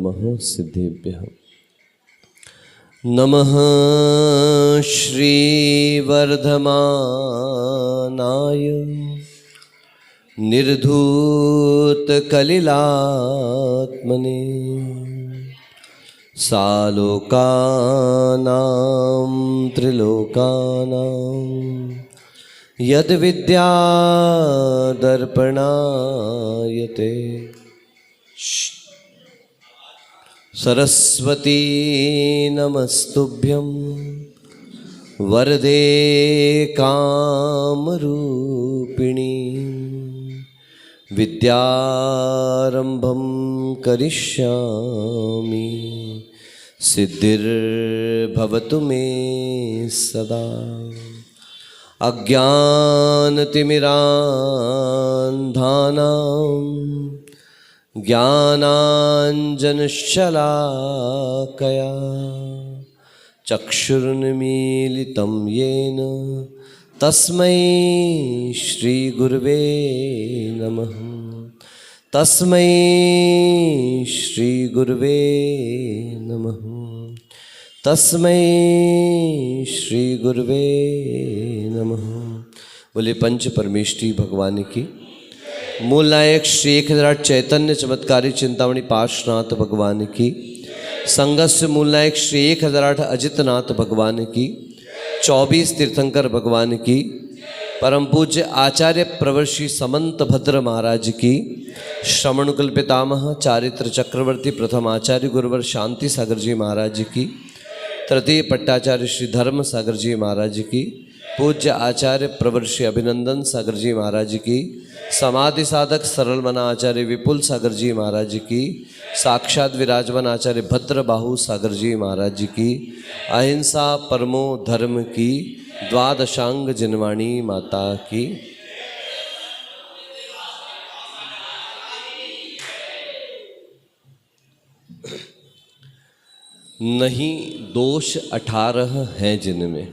नमः सिद्धेभ्यः। नमः श्रीवर्धमानाय निर्धूतकलिलात्मने सालोकानां त्रिलोकानां यद्विद्यादर्पणायते सरस्वती नमस्तुभ्यं वरदे कामरूपिणी विद्यारंभं करिष्यामि सिद्धिर्भवतु मे सदा। अज्ञानतिमिरान्धानां ज्ञानाञ्जनशलाकया चक्षुरुन्मीलितं येन तस्मै श्रीगुरुवे नमः। तस्मै श्रीगुरुवे नमः। तस्मै श्रीगुरुवे नमः। बोले पंच परमेष्ठी भगवान की। मूल नायक श्री 1008 चैतन्य चमत्कारी चिंतामणि पार्श्वनाथ भगवान की। संघस्य मूल नायक श्री 1008 अजितनाथ भगवान की। 24 तीर्थंकर भगवान की। परम पूज्य आचार्य प्रवर श्री समंत भद्र महाराज की। श्रमणकुल पितामह चारित्र चक्रवर्ती प्रथम आचार्य गुरुवर शांति सागर जी महाराज की। तृतीय पट्टाचार्य श्री धर्म सागर जी महाराज की। पूज्य आचार्य प्रवर श्री अभिनंदन सागर जी महाराज की। समाधि साधक सरल मना आचार्य विपुल सागर जी महाराज की। साक्षात विराजमान आचार्य भद्र बाहु सागर जी महाराज की। अहिंसा परमो धर्म की द्वादशांग जिनवाणी माता की। नहीं दोष 18 हैं जिनमें,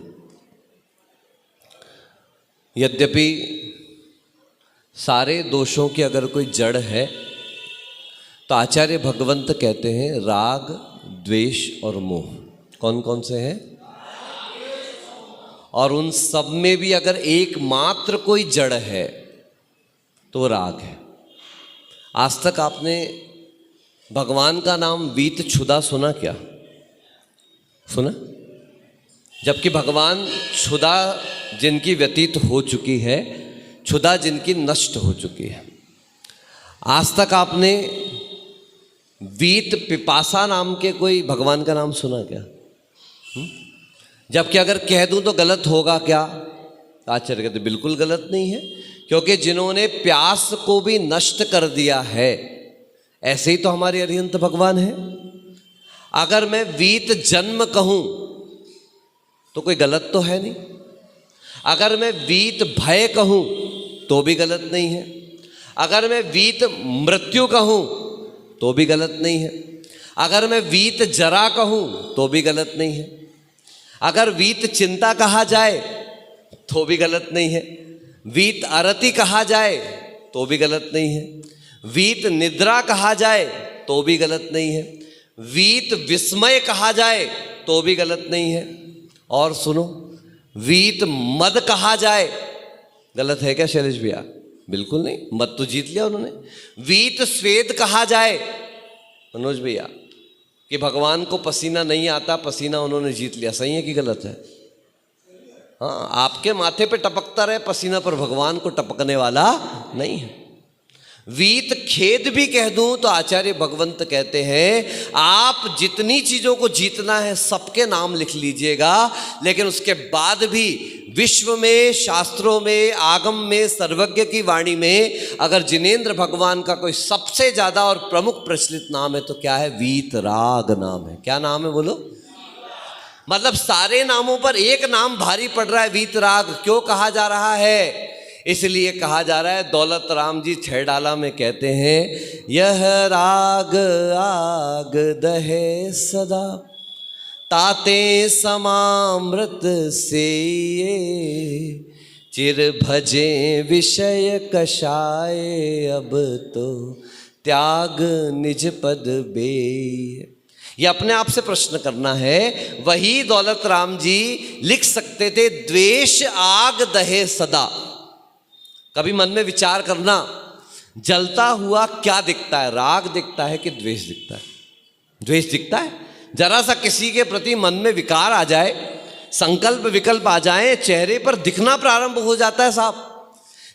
यद्यपि सारे दोषों की अगर कोई जड़ है तो आचार्य भगवंत कहते हैं राग द्वेष और मोह। कौन कौन से हैं? और उन सब में भी अगर एकमात्र कोई जड़ है तो राग है। आज तक आपने भगवान का नाम वीत क्षुधा सुना क्या? सुना? जबकि भगवान क्षुधा जिनकी व्यतीत हो चुकी है, क्षुधा जिनकी नष्ट हो चुकी है। आज तक आपने वीत पिपासा नाम के कोई भगवान का नाम सुना क्या? जबकि अगर कह दूं तो गलत होगा क्या? आचार्य कहते बिल्कुल गलत नहीं है, क्योंकि जिन्होंने प्यास को भी नष्ट कर दिया है ऐसे ही तो हमारे अरिहंत भगवान है। अगर मैं वीत जन्म कहूं तो कोई गलत तो है नहीं। अगर मैं वीत भय कहूं तो भी गलत नहीं है। अगर मैं वीत मृत्यु कहूं तो भी गलत नहीं है। अगर मैं वीत जरा कहूं तो भी गलत नहीं है। अगर वीत चिंता कहा जाए तो भी गलत नहीं है। वीत अरति कहा जाए तो भी गलत नहीं है। वीत निद्रा कहा जाए तो भी गलत नहीं है। वीत विस्मय कहा जाए तो भी गलत नहीं है। और सुनो, वीत मद कहा जाए गलत है क्या शैलेश भैया? बिल्कुल नहीं, मद तो जीत लिया उन्होंने। वीत स्वेद कहा जाए मनोज भैया कि भगवान को पसीना नहीं आता, पसीना उन्होंने जीत लिया, सही है कि गलत है? हाँ, आपके माथे पे टपकता रहे पसीना पर भगवान को टपकने वाला नहीं है। वीत खेद भी कह दूं तो आचार्य भगवंत कहते हैं आप जितनी चीजों को जीतना है सबके नाम लिख लीजिएगा, लेकिन उसके बाद भी विश्व में, शास्त्रों में, आगम में, सर्वज्ञ की वाणी में अगर जिनेंद्र भगवान का कोई सबसे ज्यादा और प्रमुख प्रचलित नाम है तो क्या है? वीतराग नाम है। क्या नाम है बोलो? मतलब सारे नामों पर एक नाम भारी पड़ रहा है, वीतराग। क्यों कहा जा रहा है? इसलिए कहा जा रहा है, दौलत राम जी छैडाला में कहते हैं, यह राग आग दहे सदा ताते समामृत से चिर भजे विषय कषाय अब तो त्याग निज पद बेय। ये अपने आप से प्रश्न करना है। वही दौलत राम जी लिख सकते थे, द्वेष आग दहे सदा। कभी मन में विचार करना, जलता हुआ क्या दिखता है, राग दिखता है कि द्वेष दिखता है? द्वेष दिखता है। जरा सा किसी के प्रति मन में विकार आ जाए, संकल्प विकल्प आ जाए, चेहरे पर दिखना प्रारंभ हो जाता है साहब।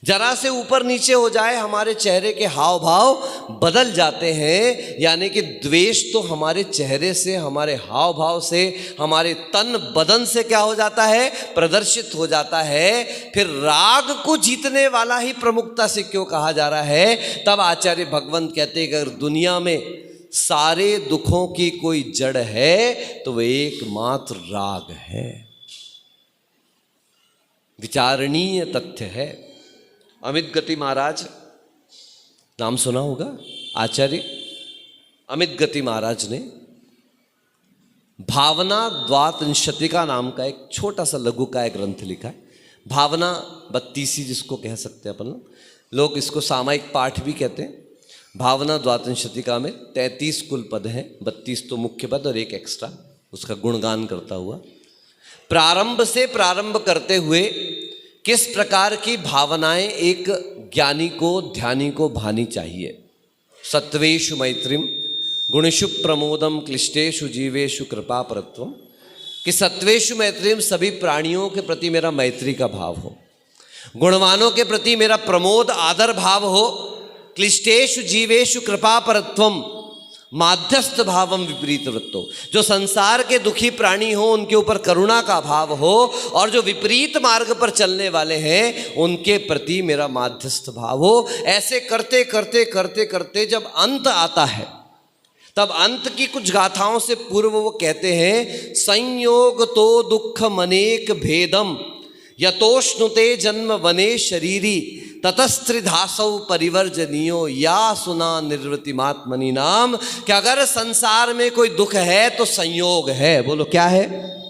जरा से ऊपर नीचे हो जाए, हमारे चेहरे के हाव भाव बदल जाते हैं। यानी कि द्वेष तो हमारे चेहरे से, हमारे हाव भाव से, हमारे तन बदन से क्या हो जाता है, प्रदर्शित हो जाता है। फिर राग को जीतने वाला ही प्रमुखता से क्यों कहा जा रहा है? तब आचार्य भगवंत कहते हैं कि अगर दुनिया में सारे दुखों की कोई जड़ है तो वह एकमात्र राग है। विचारणीय तथ्य है। अमित गति महाराज, नाम सुना होगा, आचार्य अमित गति महाराज ने भावना द्वात्रिंशतिका नाम का एक छोटा सा लघु का एक ग्रंथ लिखा है। भावना 32 जिसको कह सकते हैं अपन लोग, इसको सामायिक पाठ भी कहते हैं। भावना द्वात्रिंशतिका में 33 कुल पद हैं, 32 तो मुख्य पद और एक एक्स्ट्रा, उसका गुणगान करता हुआ प्रारंभ से प्रारंभ करते हुए किस प्रकार की भावनाएं एक ज्ञानी को, ध्यानी को भानी चाहिए। सत्वेषु मैत्रीम गुणेषु प्रमोदम क्लिष्टेषु जीवेषु कृपा परत्वम, कि सत्वेषु मैत्रीम सभी प्राणियों के प्रति मेरा मैत्री का भाव हो, गुणवानों के प्रति मेरा प्रमोद आदर भाव हो, क्लिष्टेषु जीवेषु कृपा परत्वम माध्यस्थ भावम विपरीत वृत्तो, जो संसार के दुखी प्राणी हो उनके ऊपर करुणा का भाव हो, और जो विपरीत मार्ग पर चलने वाले हैं उनके प्रति मेरा माध्यस्थ भाव हो। ऐसे करते करते करते करते जब अंत आता है, तब अंत की कुछ गाथाओं से पूर्व वो कहते हैं, संयोग तो दुख मनेक भेदम यतोष्णुते जन्म वने शरीरी ततस्त्रिधासौ परिवर्जनीयो या सुना निर्वृतिमात्मनि नाम। कि अगर संसार में कोई दुख है तो संयोग है। बोलो क्या है?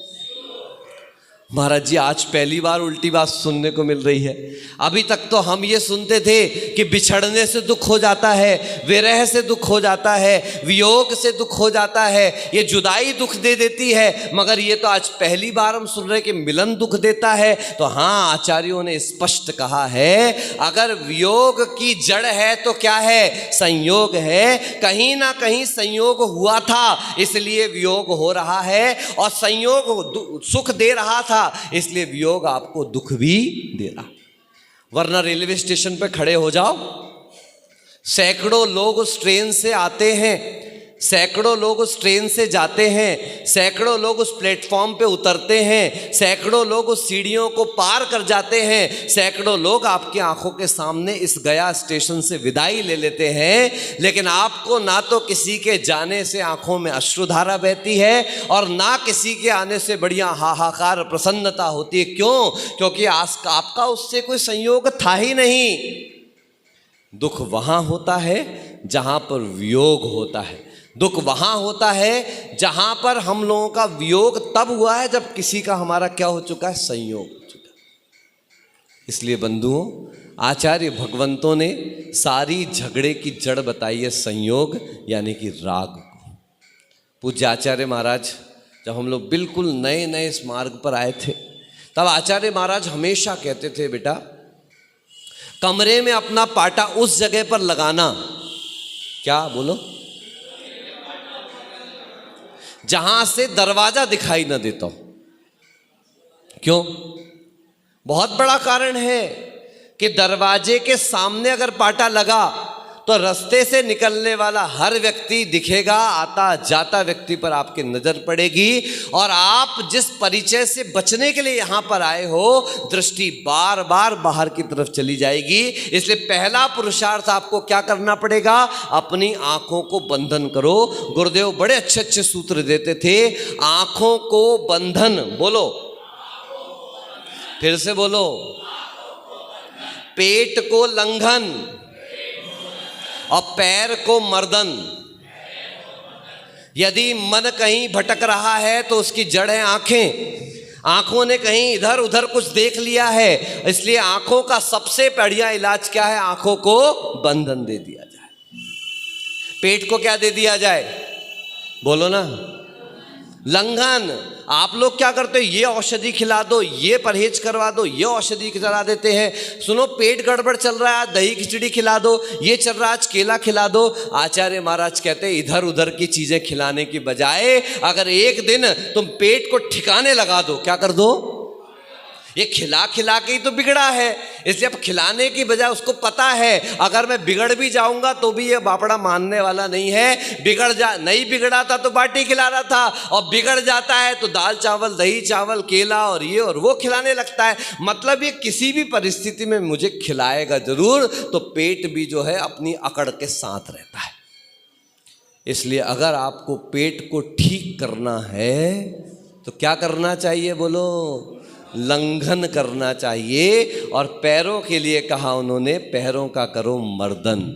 महाराज जी आज पहली बार उल्टी बात सुनने को मिल रही है। अभी तक तो हम ये सुनते थे कि बिछड़ने से दुख हो जाता है, विरह से दुख हो जाता है, वियोग से दुख हो जाता है, ये जुदाई दुख दे देती है। मगर ये तो आज पहली बार हम सुन रहे कि मिलन दुख देता है। तो हाँ, आचार्यों ने स्पष्ट कहा है, अगर वियोग की जड़ है तो क्या है? संयोग है। कहीं ना कहीं संयोग हुआ था इसलिए वियोग हो रहा है, और संयोग सुख दे रहा था इसलिए वियोग आपको दुख भी दे रहा। वरना रेलवे स्टेशन पे खड़े हो जाओ, सैकड़ों लोग उस ट्रेन से आते हैं, सैकड़ों लोग उस ट्रेन से जाते हैं, सैकड़ों लोग उस प्लेटफॉर्म पे उतरते हैं, सैकड़ों लोग उस सीढ़ियों को पार कर जाते हैं, सैकड़ों लोग आपकी आंखों के सामने इस गया स्टेशन से विदाई ले लेते हैं। लेकिन आपको ना तो किसी के जाने से आंखों में अश्रुधारा बहती है और ना किसी के आने से बढ़िया हाहाकार प्रसन्नता होती है। क्यों? क्योंकि आपका उससे कोई संयोग था ही नहीं। दुख वहां होता है जहां पर वियोग होता है। दुख वहां होता है जहां पर हम लोगों का वियोग तब हुआ है जब किसी का हमारा क्या हो चुका है? संयोग हो चुका। इसलिए बंधुओं, आचार्य भगवंतों ने सारी झगड़े की जड़ बताई है संयोग यानी कि राग को। पूज्य आचार्य महाराज जब हम लोग बिल्कुल नए नए इस मार्ग पर आए थे, तब आचार्य महाराज हमेशा कहते थे, बेटा कमरे में अपना पाटा उस जगह पर लगाना, क्या बोलो, जहां से दरवाजा दिखाई ना देता हो। क्यों? बहुत बड़ा कारण है कि दरवाजे के सामने अगर पाटा लगा तो रास्ते से निकलने वाला हर व्यक्ति दिखेगा, आता जाता व्यक्ति पर आपकी नजर पड़ेगी, और आप जिस परिचय से बचने के लिए यहां पर आए हो, दृष्टि बार बार बाहर की तरफ चली जाएगी। इसलिए पहला पुरुषार्थ आपको क्या करना पड़ेगा? अपनी आंखों को बंधन करो। गुरुदेव बड़े अच्छे अच्छे सूत्र देते थे, आंखों को बंधन, बोलो फिर से बोलो, पेट को लंघन और पैर को मर्दन। यदि मन कहीं भटक रहा है तो उसकी जड़ है आंखें। आंखों ने कहीं इधर उधर कुछ देख लिया है, इसलिए आंखों का सबसे बढ़िया इलाज क्या है? आंखों को बंधन दे दिया जाए। पेट को क्या दे दिया जाए? बोलो ना, लंघन। आप लोग क्या करते हो? ये औषधि खिला दो, ये परहेज करवा दो, ये औषधि खिला देते हैं। सुनो, पेट गड़बड़ चल रहा है, दही खिचड़ी खिला दो, ये चल रहा है, आज केला खिला दो। आचार्य महाराज कहते हैं इधर उधर की चीजें खिलाने की बजाय अगर एक दिन तुम पेट को ठिकाने लगा दो, क्या कर दो? ये खिला खिला के ही तो बिगड़ा है, इसलिए अब खिलाने की बजाय उसको पता है अगर मैं बिगड़ भी जाऊंगा तो भी ये बापड़ा मानने वाला नहीं है। नहीं बिगड़ा था तो बाटी खिला रहा था, और बिगड़ जाता है तो दाल चावल, दही चावल, केला और ये और वो खिलाने लगता है। मतलब ये किसी भी परिस्थिति में मुझे खिलाएगा जरूर, तो पेट भी जो है अपनी अकड़ के साथ रहता है। इसलिए अगर आपको पेट को ठीक करना है तो क्या करना चाहिए? बोलो, लंघन करना चाहिए। और पैरों के लिए कहा उन्होंने, पैरों का करो मर्दन।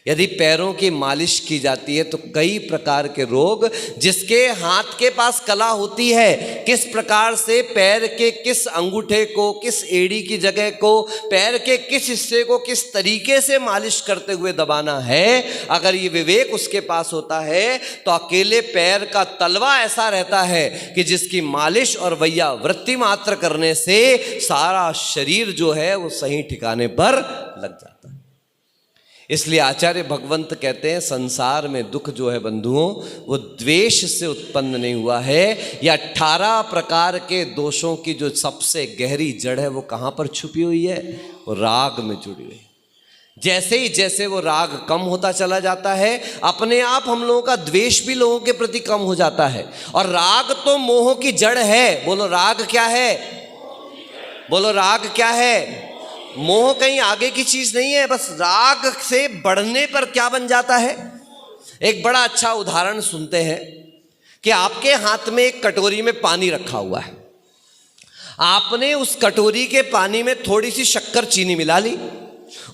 यदि पैरों की मालिश की जाती है तो कई प्रकार के रोग, जिसके हाथ के पास कला होती है किस प्रकार से पैर के किस अंगूठे को, किस एड़ी की जगह को, पैर के किस हिस्से को किस तरीके से मालिश करते हुए दबाना है, अगर ये विवेक उसके पास होता है तो अकेले पैर का तलवा ऐसा रहता है कि जिसकी मालिश और वैया वृत्ति मात्र करने से सारा शरीर जो है वो सही ठिकाने पर लग जाता है। इसलिए आचार्य भगवंत कहते हैं संसार में दुख जो है बंधुओं वो द्वेष से उत्पन्न नहीं हुआ है। ये 18 प्रकार के दोषों की जो सबसे गहरी जड़ है वो कहाँ पर छुपी हुई है? वो राग में जुड़ी हुई है। जैसे वो राग कम होता चला जाता है, अपने आप हम लोगों का द्वेष भी लोगों के प्रति कम हो जाता है। और राग तो मोह की जड़ है। बोलो, राग क्या है? बोलो, राग क्या है? मोह कहीं आगे की चीज नहीं है, बस राग से बढ़ने पर क्या बन जाता है। एक बड़ा अच्छा उदाहरण सुनते हैं कि आपके हाथ में एक कटोरी में पानी रखा हुआ है, आपने उस कटोरी के पानी में थोड़ी सी शक्कर चीनी मिला ली,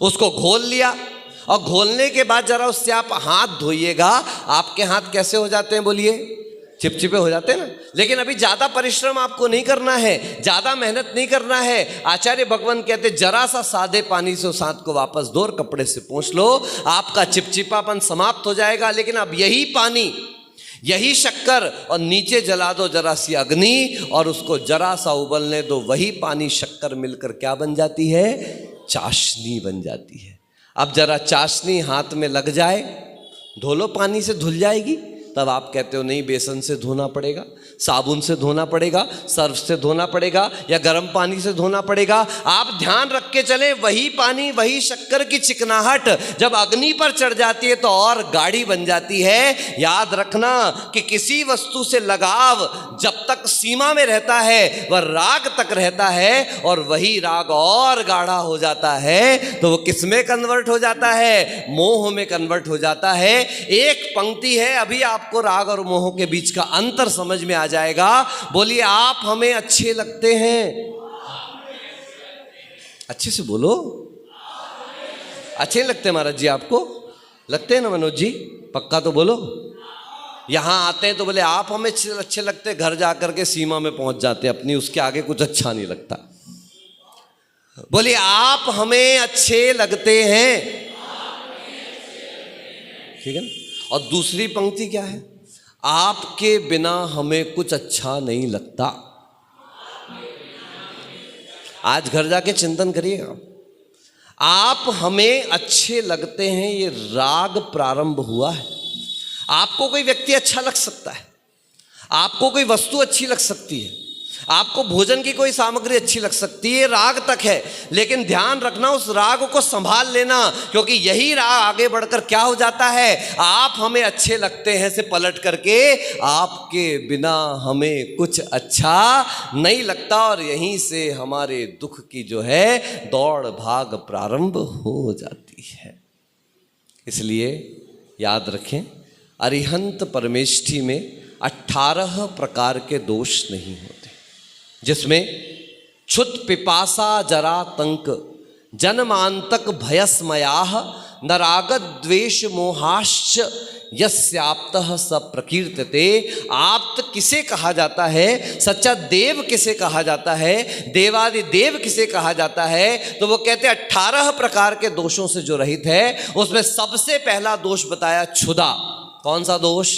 उसको घोल लिया, और घोलने के बाद जरा उससे आप हाथ धोइएगा, आपके हाथ कैसे हो जाते हैं? बोलिए, चिपचिपे हो जाते हैं ना। लेकिन अभी ज्यादा परिश्रम आपको नहीं करना है, ज्यादा मेहनत नहीं करना है। आचार्य भगवान कहते जरा सा सादे पानी से उस हाथ को वापस धो और कपड़े से पोंछ लो, आपका चिपचिपापन समाप्त हो जाएगा। लेकिन अब यही पानी, यही शक्कर, और नीचे जला दो जरा सी अग्नि और उसको जरा सा उबलने दो, वही पानी शक्कर मिलकर क्या बन जाती है? चाशनी बन जाती है। अब जरा चाशनी हाथ में लग जाए, धो लो, पानी से धुल जाएगी। तब आप कहते हो नहीं, बेसन से धोना पड़ेगा, साबुन से धोना पड़ेगा, सर्फ से धोना पड़ेगा, या गर्म पानी से धोना पड़ेगा। आप ध्यान रख के चले, वही पानी, वही शक्कर की चिकनाहट जब अग्नि पर चढ़ जाती है तो और गाढ़ी बन जाती है। याद रखना कि किसी वस्तु से लगाव जब तक सीमा में रहता है वह राग तक रहता है, और वही राग और गाढ़ा हो जाता है तो वो किस में कन्वर्ट हो जाता है? मोह में कन्वर्ट हो जाता है। एक पंक्ति है, अभी आपको राग और मोह के बीच का अंतर समझ में आ जाएगा। बोलिए, आप हमें अच्छे लगते हैं। अच्छे से बोलो, अच्छे लगते हैं महाराज जी? आपको लगते हैं ना मनोज जी? पक्का तो बोलो। यहां आते हैं तो बोले आप हमें अच्छे लगते हैं, घर जाकर के सीमा में पहुंच जाते हैं अपनी, उसके आगे कुछ अच्छा नहीं लगता। बोलिए, आप हमें अच्छे लगते हैं। ठीक है ना? और दूसरी पंक्ति क्या है? आपके बिना हमें कुछ अच्छा नहीं लगता। आज घर जाके चिंतन करिएगा, आप हमें अच्छे लगते हैं, ये राग प्रारंभ हुआ है। आपको कोई व्यक्ति अच्छा लग सकता है, आपको कोई वस्तु अच्छी लग सकती है, आपको भोजन की कोई सामग्री अच्छी लग सकती है, राग तक है। लेकिन ध्यान रखना, उस राग को संभाल लेना, क्योंकि यही राग आगे बढ़कर क्या हो जाता है? आप हमें अच्छे लगते हैं से पलट करके आपके बिना हमें कुछ अच्छा नहीं लगता, और यहीं से हमारे दुख की जो है दौड़ भाग प्रारंभ हो जाती है। इसलिए याद रखें, अरिहंत परमेष्ठी में 18 प्रकार के दोष नहीं होते, जिसमें क्षुत पिपासा जरा तंक जन्मांतक भयस्मयाः नरागत द्वेष मोहाश्च यस्याप्तः स प्रकीर्तते। आप्त किसे कहा जाता है, सच्चा देव किसे कहा जाता है, देवादि देव किसे कहा जाता है, तो वो कहते हैं 18 प्रकार के दोषों से जो रहित है। उसमें सबसे पहला दोष बताया क्षुधा। कौन सा दोष?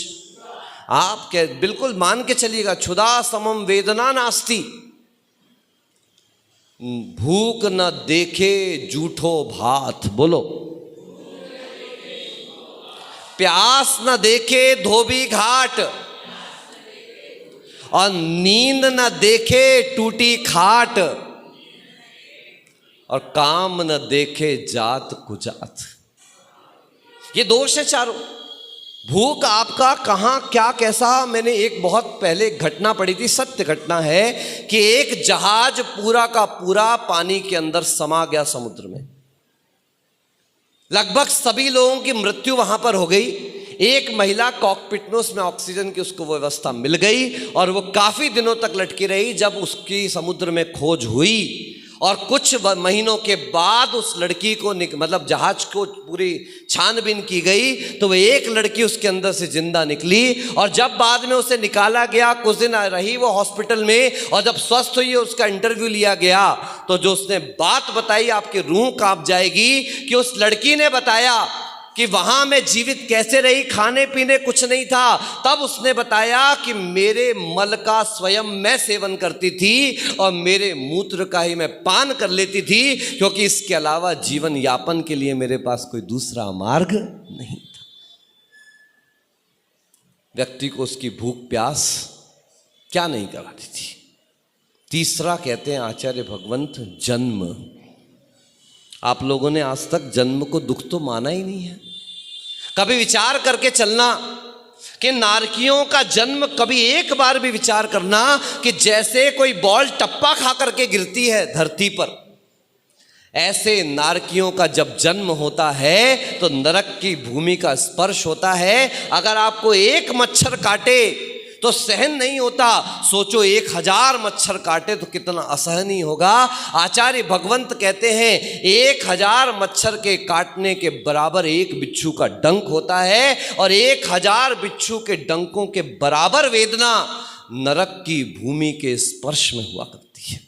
आप बिल्कुल मान के चलिएगा, क्षुधा समम वेदना नास्ति। भूख न देखे जूठो भात, बोलो। प्यास न देखे धोबी घाट, और नींद न देखे टूटी खाट, और काम न देखे जात कुजात। ये दोष है चारों। भूख आपका कहाँ क्या कैसा, मैंने एक बहुत पहले घटना पढ़ी थी, सत्य घटना है कि एक जहाज पूरा का पूरा पानी के अंदर समा गया समुद्र में। लगभग सभी लोगों की मृत्यु वहां पर हो गई। एक महिला कॉकपिट में, उसमें ऑक्सीजन की उसको व्यवस्था मिल गई और वो काफी दिनों तक लटकी रही। जब उसकी समुद्र में खोज हुई और कुछ महीनों के बाद उस लड़की को मतलब जहाज को पूरी छानबीन की गई तो वो एक लड़की उसके अंदर से जिंदा निकली। और जब बाद में उसे निकाला गया, कुछ दिन रही वो हॉस्पिटल में, और जब स्वस्थ हुई उसका इंटरव्यू लिया गया तो जो उसने बात बताई आपकी रूह कांप जाएगी कि उस लड़की ने बताया कि वहां मैं जीवित कैसे रही, खाने पीने कुछ नहीं था। तब उसने बताया कि मेरे मल का स्वयं मैं सेवन करती थी और मेरे मूत्र का ही मैं पान कर लेती थी, क्योंकि इसके अलावा जीवन यापन के लिए मेरे पास कोई दूसरा मार्ग नहीं था। व्यक्ति को उसकी भूख प्यास क्या नहीं कराती थी। तीसरा कहते हैं आचार्य भगवंत, जन्म। आप लोगों ने आज तक जन्म को दुख तो माना ही नहीं है। कभी विचार करके चलना कि नारकियों का जन्म, कभी एक बार भी विचार करना कि जैसे कोई बॉल टप्पा खा करके गिरती है धरती पर, ऐसे नारकियों का जब जन्म होता है तो नरक की भूमि का स्पर्श होता है। अगर आपको एक मच्छर काटे तो सहन नहीं होता, सोचो 1000 मच्छर काटे तो कितना असहनीय होगा। आचार्य भगवंत कहते हैं 1000 मच्छर के काटने के बराबर एक बिच्छू का डंक होता है, और 1000 बिच्छू के डंकों के बराबर वेदना नरक की भूमि के स्पर्श में हुआ करती है।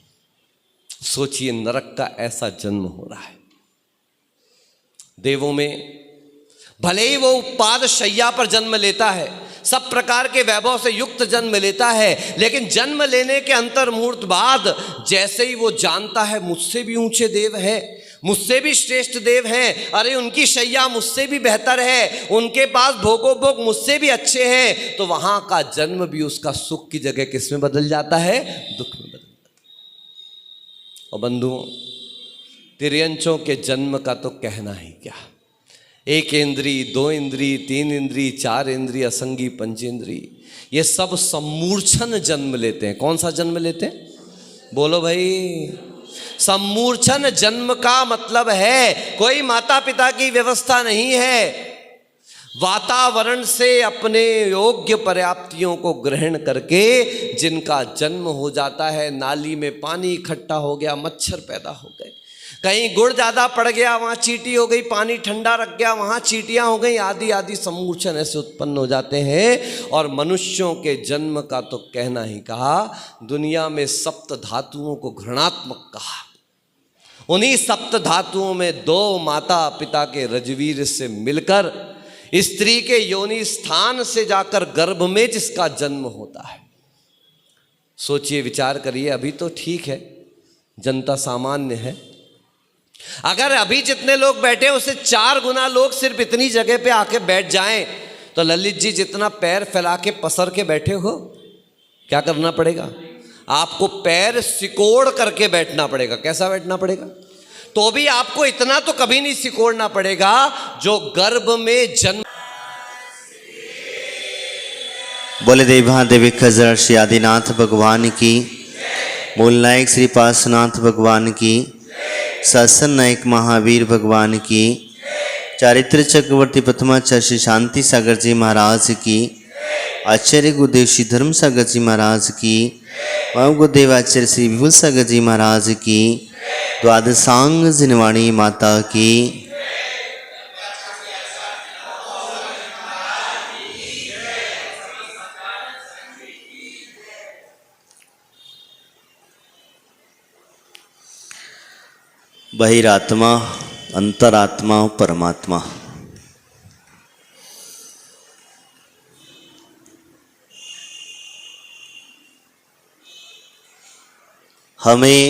सोचिए, नरक का ऐसा जन्म हो रहा है। देवों में भले ही वो उत्पाद शैया पर जन्म लेता है, सब प्रकार के वैभव से युक्त जन्म लेता है, लेकिन जन्म लेने के अंतर मुहूर्त बाद जैसे ही वो जानता है मुझसे भी ऊंचे देव है, मुझसे भी श्रेष्ठ देव हैं, अरे उनकी शैया मुझसे भी बेहतर है, उनके पास भोगोभोग मुझसे भी अच्छे हैं, तो वहां का जन्म भी उसका सुख की जगह किस में बदल जाता है? दुख में बदल जाता है। और बंधुओं, तिर्यंचों के जन्म का तो कहना ही क्या। 1 इंद्री, 2 इंद्री, 3 इंद्री, 4 इंद्री, असंगी पंचेंद्री, ये सब सम्मूर्छन जन्म लेते हैं। कौन सा जन्म लेते हैं? बोलो भाई। सम्मूर्छन जन्म का मतलब है कोई माता पिता की व्यवस्था नहीं है, वातावरण से अपने योग्य पर्याप्तियों को ग्रहण करके जिनका जन्म हो जाता है। नाली में पानी इकट्ठा हो गया, मच्छर पैदा हो गए, कहीं गुड़ ज़्यादा पड़ गया वहाँ चींटी हो गई, पानी ठंडा रख गया वहाँ चींटियाँ हो गई, आदि आदि सम्मूर्छन ऐसे उत्पन्न हो जाते हैं। और मनुष्यों के जन्म का तो कहना ही कहा। दुनिया में सप्त धातुओं को घृणात्मक कहा। उन्हीं सप्त धातुओं में 2 माता पिता के रजवीर से मिलकर स्त्री के योनि स्थान से जाकर गर्भ में जिसका जन्म होता है। सोचिए, विचार करिए। अभी तो ठीक है, जनता सामान्य है, अगर अभी जितने लोग बैठे उससे 4 गुना लोग सिर्फ इतनी जगह पे आके बैठ जाएं तो ललित जी जितना पैर फैला के पसर के बैठे हो, क्या करना पड़ेगा? आपको पैर सिकोड़ करके बैठना पड़ेगा। कैसा बैठना पड़ेगा? तो भी आपको इतना तो कभी नहीं सिकोड़ना पड़ेगा जो गर्भ में जन्म। बोले देवी खजर श्री आदिनाथ भगवान की, मूल नायक श्री पार्श्वनाथ भगवान की, शासन नायक महावीर भगवान की, चारित्र चक्रवर्ती प्रथमाचार्य श्री शांति सागर जी महाराज की, आचार्य गुरुदेव श्री धर्म सागर जी महाराज की, गुरुदेव आचार्य श्री विपुल सागर जी महाराज की, द्वादशांग जिनवाणी माता की। बहिरात्मा, अंतरात्मा और परमात्मा। हमें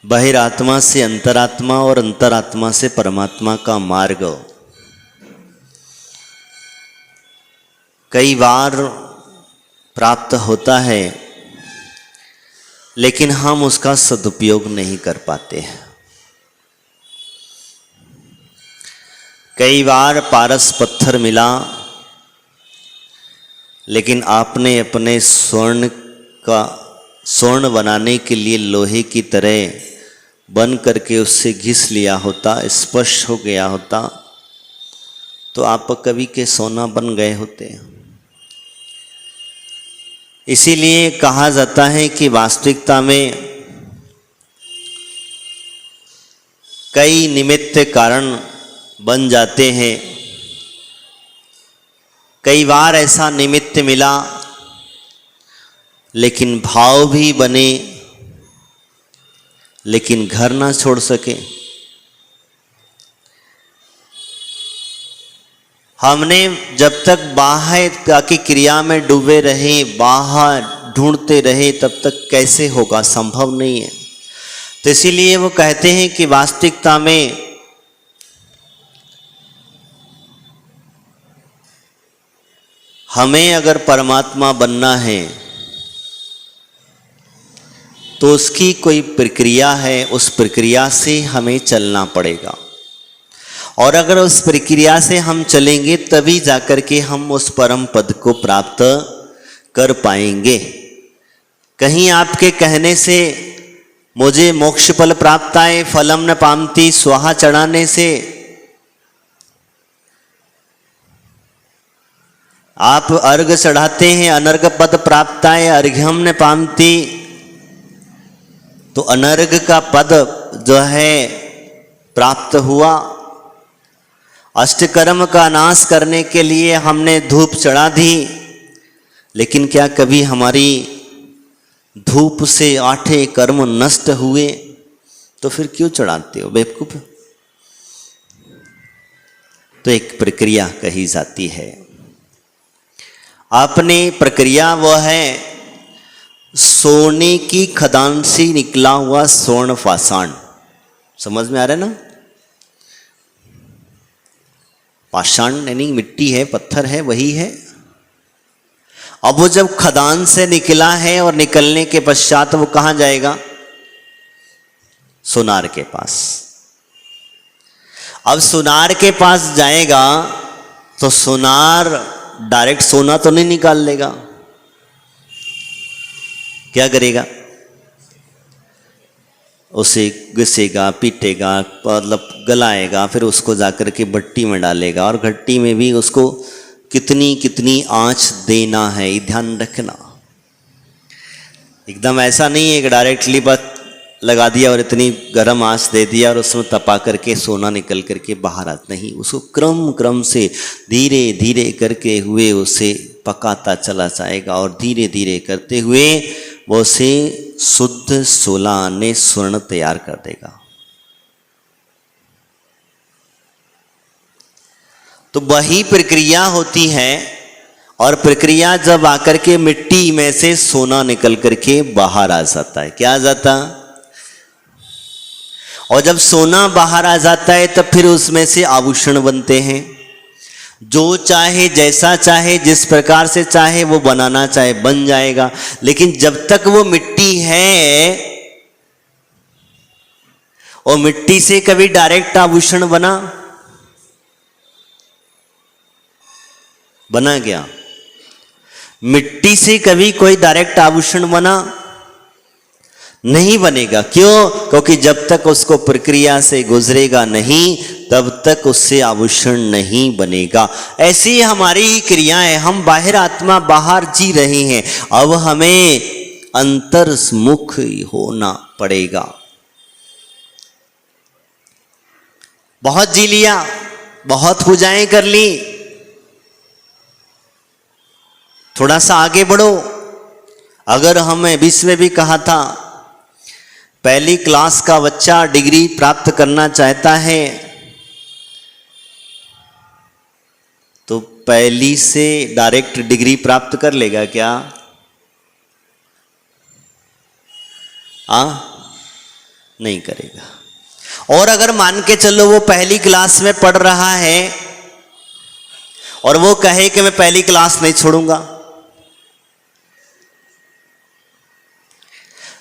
बहिरात्मा से अंतरात्मा और अंतरात्मा से परमात्मा का मार्ग कई बार प्राप्त होता है, लेकिन हम उसका सदुपयोग नहीं कर पाते हैं। कई बार पारस पत्थर मिला, लेकिन आपने अपने स्वर्ण बनाने के लिए लोहे की तरह बन करके उससे घिस लिया होता, स्पर्श हो गया होता, तो आप कभी के सोना बन गए होते। इसीलिए कहा जाता है कि वास्तविकता में कई निमित्त कारण बन जाते हैं। कई बार ऐसा निमित्त मिला, लेकिन भाव भी बने, लेकिन घर ना छोड़ सके। हमने जब तक बाह्य की क्रिया में डूबे रहे, बाहर ढूंढते रहे, तब तक कैसे होगा, संभव नहीं है। तो इसीलिए वो कहते हैं कि वास्तविकता में हमें अगर परमात्मा बनना है तो उसकी कोई प्रक्रिया है, उस प्रक्रिया से हमें चलना पड़ेगा। और अगर उस प्रक्रिया से हम चलेंगे तभी जाकर के हम उस परम पद को प्राप्त कर पाएंगे। कहीं आपके कहने से मुझे मोक्ष फल प्राप्त आए, फलम न पामती स्वाहा चढ़ाने से आप अर्घ चढ़ाते हैं, अनर्घ पद प्राप्त आए, अर्घ्यम न पामती, तो अनर्घ का पद जो है प्राप्त हुआ। अष्टकर्म का नाश करने के लिए हमने धूप चढ़ा दी, लेकिन क्या कभी हमारी धूप से 8 कर्म नष्ट हुए? तो फिर क्यों चढ़ाते हो बेवकूफ? तो एक प्रक्रिया कही जाती है। अपनी प्रक्रिया वो है सोने की खदान से निकला हुआ स्वर्ण पाषाण। समझ में आ रहा है ना? पाषाण यानी मिट्टी है, पत्थर है, वही है। अब वो जब खदान से निकला है और निकलने के पश्चात वो कहां जाएगा? सोनार के पास। अब सोनार के पास जाएगा तो सोनार डायरेक्ट सोना तो नहीं निकाल लेगा, क्या करेगा? उसे घिसेगा, पीटेगा, मतलब गलाएगा, फिर उसको जाकर के भट्टी में डालेगा, और भट्टी में भी उसको कितनी कितनी आंच देना है, ध्यान रखना। एकदम ऐसा नहीं है कि डायरेक्टली बस लगा दिया और इतनी गर्म आंच दे दिया और उसमें तपा करके सोना निकल करके बाहर आता। नहीं, उसको क्रम क्रम से धीरे धीरे करके हुए उसे पकाता चला जाएगा, और धीरे धीरे करते हुए वो उसे शुद्ध सोलाने स्वर्ण तैयार कर देगा। तो वही प्रक्रिया होती है, और प्रक्रिया जब आकर के मिट्टी में से सोना निकल करके बाहर आ जाता है। क्या आ जाता? और जब सोना बाहर आ जाता है तब फिर उसमें से आभूषण बनते हैं। जो चाहे, जैसा चाहे, जिस प्रकार से चाहे वो बनाना चाहे बन जाएगा। लेकिन जब तक वो मिट्टी है, और मिट्टी से कभी डायरेक्ट आभूषण बना गया? मिट्टी से कभी कोई डायरेक्ट आभूषण बना नहीं बनेगा। क्यों? क्योंकि जब तक उसको प्रक्रिया से गुजरेगा नहीं, तब तक उससे आभूषण नहीं बनेगा। ऐसी ही हमारी क्रियाएं, हम बाहर आत्मा बाहर जी रहे हैं, अब हमें अंतर्मुख होना पड़ेगा। बहुत जी लिया, बहुत पूजाएं कर ली, थोड़ा सा आगे बढ़ो। अगर हमें विश्व में भी कहा था पहली क्लास का बच्चा डिग्री प्राप्त करना चाहता है तो पहली से डायरेक्ट डिग्री प्राप्त कर लेगा क्या? नहीं करेगा। और अगर मान के चलो वो पहली क्लास में पढ़ रहा है और वो कहे कि मैं पहली क्लास नहीं छोड़ूंगा,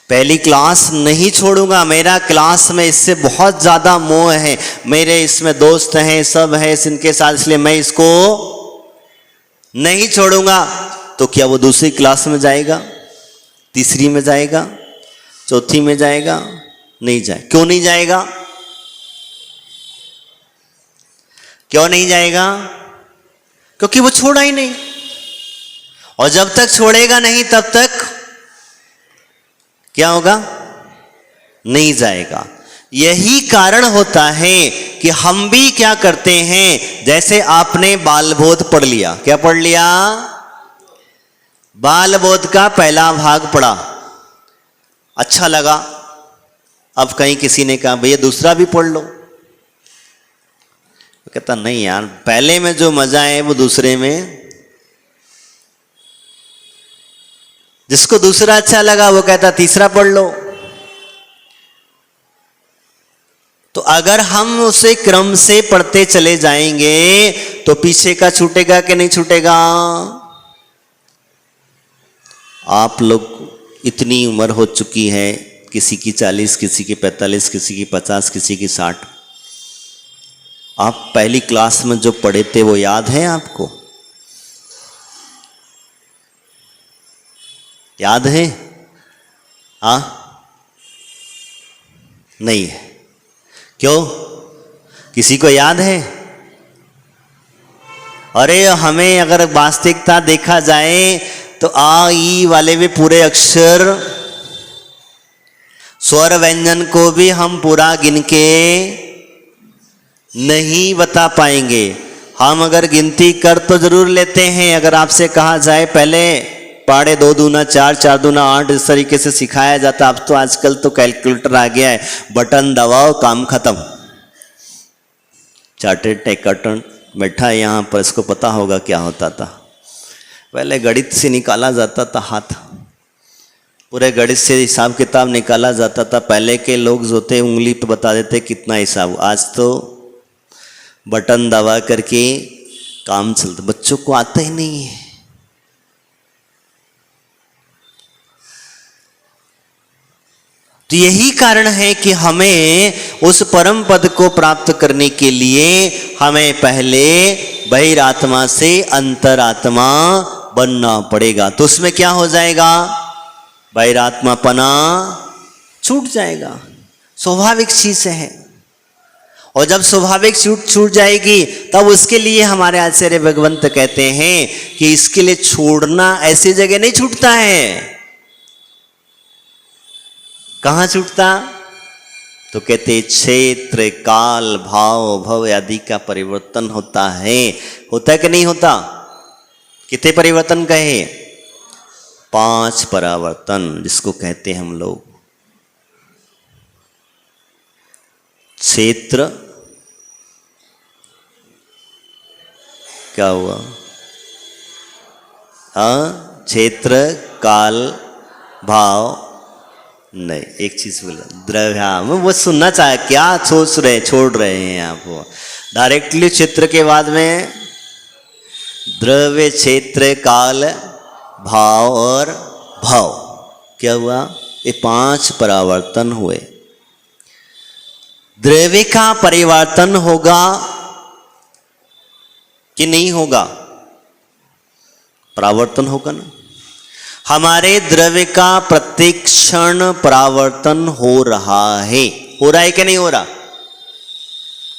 पहली क्लास नहीं छोड़ूंगा, मेरा क्लास में इससे बहुत ज़्यादा मोह है, मेरे इसमें दोस्त हैं, सब हैं इनके साथ, इसलिए मैं इसको नहीं छोड़ूंगा, तो क्या वो दूसरी क्लास में जाएगा, तीसरी में जाएगा, चौथी में जाएगा? नहीं जाए। क्यों नहीं जाएगा? क्यों नहीं जाएगा? क्योंकि वो छोड़ा ही नहीं, और जब तक छोड़ेगा नहीं तब तक क्या होगा? नहीं जाएगा। यही कारण होता है कि हम भी क्या करते हैं, जैसे आपने बाल बोध पढ़ लिया, क्या पढ़ लिया? बाल बोध का पहला भाग पढ़ा, अच्छा लगा, अब कहीं किसी ने कहा भैया दूसरा भी पढ़ लो, तो कहता नहीं यार, पहले में जो मजा है वो दूसरे में। जिसको दूसरा अच्छा लगा वो कहता तीसरा पढ़ लो। तो अगर हम उसे क्रम से पढ़ते चले जाएंगे तो पीछे का छूटेगा कि नहीं छूटेगा? आप लोग इतनी उम्र हो चुकी है, किसी की 40, किसी की 45, किसी की 50, किसी की 60, आप पहली क्लास में जो पढ़े थे वो याद है आपको? याद है? नहीं है। क्यों? किसी को याद है? अरे हमें अगर वास्तविकता देखा जाए तो आ ई वाले भी पूरे अक्षर, स्वर व्यंजन को भी हम पूरा गिन के नहीं बता पाएंगे। हम अगर गिनती कर तो जरूर लेते हैं। अगर आपसे कहा जाए पहले पाड़े 2 दूना 4, 4 दूना 8, इस तरीके से सिखाया जाता। अब तो आजकल तो कैलकुलेटर आ गया है, बटन दबाओ काम खत्म। चार्टेड अकाउंटेंट बैठा है यहाँ पर, इसको पता होगा क्या होता था। पहले गणित से निकाला जाता था हाथ, पूरे गणित से हिसाब किताब निकाला जाता था। पहले के लोग जो थे उंगली पे बता देते कितना हिसाब। आज तो बटन दबा करके काम चलता, बच्चों को आता ही नहीं है। तो यही कारण है कि हमें उस परम पद को प्राप्त करने के लिए हमें पहले बहिरात्मा से अंतरात्मा बनना पड़ेगा। तो उसमें क्या हो जाएगा? बहिरात्मापना छूट जाएगा, स्वाभाविक चीज है। और जब स्वाभाविक छूट जाएगी तब उसके लिए हमारे आचार्य भगवंत कहते हैं कि इसके लिए छोड़ना ऐसी जगह नहीं छूटता है। कहाँ छूटता? तो कहते क्षेत्र काल भाव भव आदि का परिवर्तन होता है। होता है कि नहीं होता? कितने परिवर्तन कहे? 5 परावर्तन, जिसको कहते हैं हम लोग क्षेत्र, क्या हुआ? क्षेत्र काल भाव नहीं, एक चीज बोला द्रव्य। मैं वो सुनना चाहे, क्या सोच रहे, छोड़ रहे हैं आप? वो डायरेक्टली क्षेत्र के बाद में द्रव्य, क्षेत्र, काल, भाव और भाव, क्या हुआ? ये 5 परावर्तन हुए। द्रव्य का परिवर्तन होगा कि नहीं होगा? परावर्तन होगा ना। हमारे द्रव्य का प्रत्येक क्षण परावर्तन हो रहा है। हो रहा है कि नहीं हो रहा?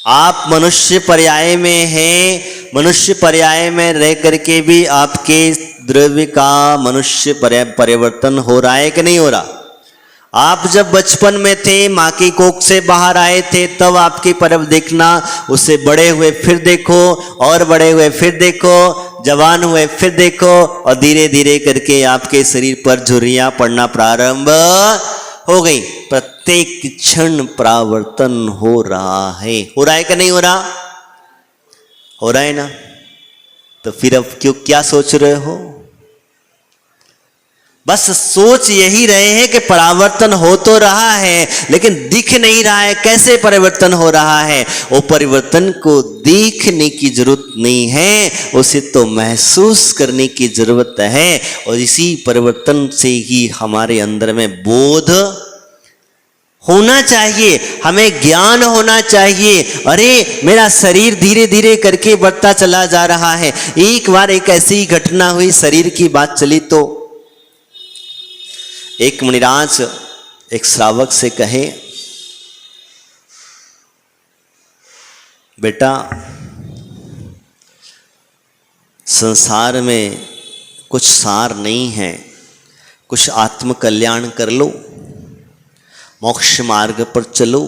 आप मनुष्य पर्याय में हैं, मनुष्य पर्याय में रह करके भी आपके द्रव्य का मनुष्य परिवर्तन हो रहा है कि नहीं हो रहा? आप जब बचपन में थे, माँ की कोख से बाहर आए थे, तब आपकी परव देखना, उससे बड़े हुए फिर देखो, और बड़े हुए फिर देखो, जवान हुए फिर देखो, और धीरे धीरे करके आपके शरीर पर झुर्रियाँ पड़ना प्रारंभ हो गई। प्रत्येक क्षण परावर्तन हो रहा है। हो रहा है कि नहीं हो रहा? हो रहा है ना? तो फिर अब क्यों क्या सोच रहे हो? बस सोच यही रहे हैं कि परावर्तन हो तो रहा है, लेकिन दिख नहीं रहा है कैसे परिवर्तन हो रहा है। वो परिवर्तन को देखने की जरूरत नहीं है, उसे तो महसूस करने की जरूरत है। और इसी परिवर्तन से ही हमारे अंदर में बोध होना चाहिए, हमें ज्ञान होना चाहिए। अरे मेरा शरीर धीरे धीरे करके बढ़ता चला जा रहा है। एक बार एक ऐसी घटना हुई, शरीर की बात चली तो एक मुनिराज एक श्रावक से कहे, बेटा संसार में कुछ सार नहीं है, कुछ आत्म कल्याण कर लो, मोक्ष मार्ग पर चलो।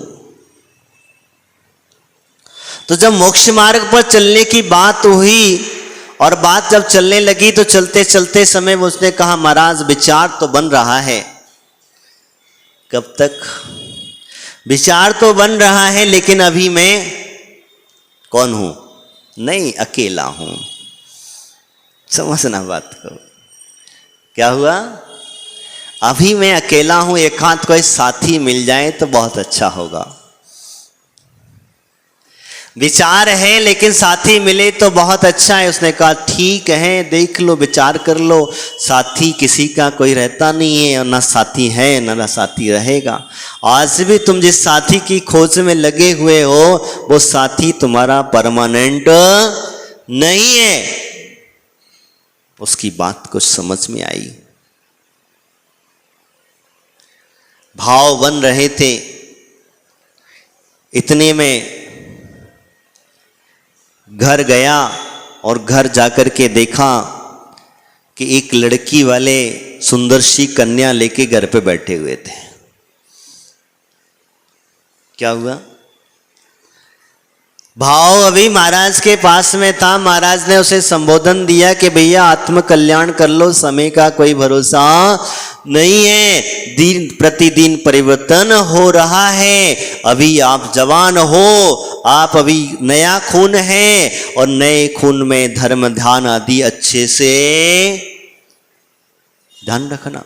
तो जब मोक्ष मार्ग पर चलने की बात हुई और बात जब चलने लगी तो चलते चलते समय उसने कहा, महाराज विचार तो बन रहा है। कब तक? विचार तो बन रहा है, लेकिन अभी मैं कौन हूं? नहीं, अकेला हूं। समझना बात को। क्या हुआ? अभी मैं अकेला हूं, एक हाथ कोई साथी मिल जाए तो बहुत अच्छा होगा। विचार है लेकिन साथी मिले तो बहुत अच्छा है। उसने कहा ठीक है, देख लो, विचार कर लो। साथी किसी का कोई रहता नहीं है, और ना साथी है ना साथी रहेगा। आज भी तुम जिस साथी की खोज में लगे हुए हो, वो साथी तुम्हारा परमानेंट नहीं है। उसकी बात कुछ समझ में आई। भाव बन रहे थे। इतने में घर गया और घर जाकर के देखा कि एक लड़की वाले सुंदर सी कन्या लेके घर पे बैठे हुए थे। क्या हुआ? भाव अभी महाराज के पास में था। महाराज ने उसे संबोधन दिया कि भैया आत्म कल्याण कर लो, समय का कोई भरोसा नहीं है, दिन प्रतिदिन परिवर्तन हो रहा है। अभी आप जवान हो, आप अभी नया खून है, और नए खून में धर्म ध्यान आदि अच्छे से ध्यान रखना।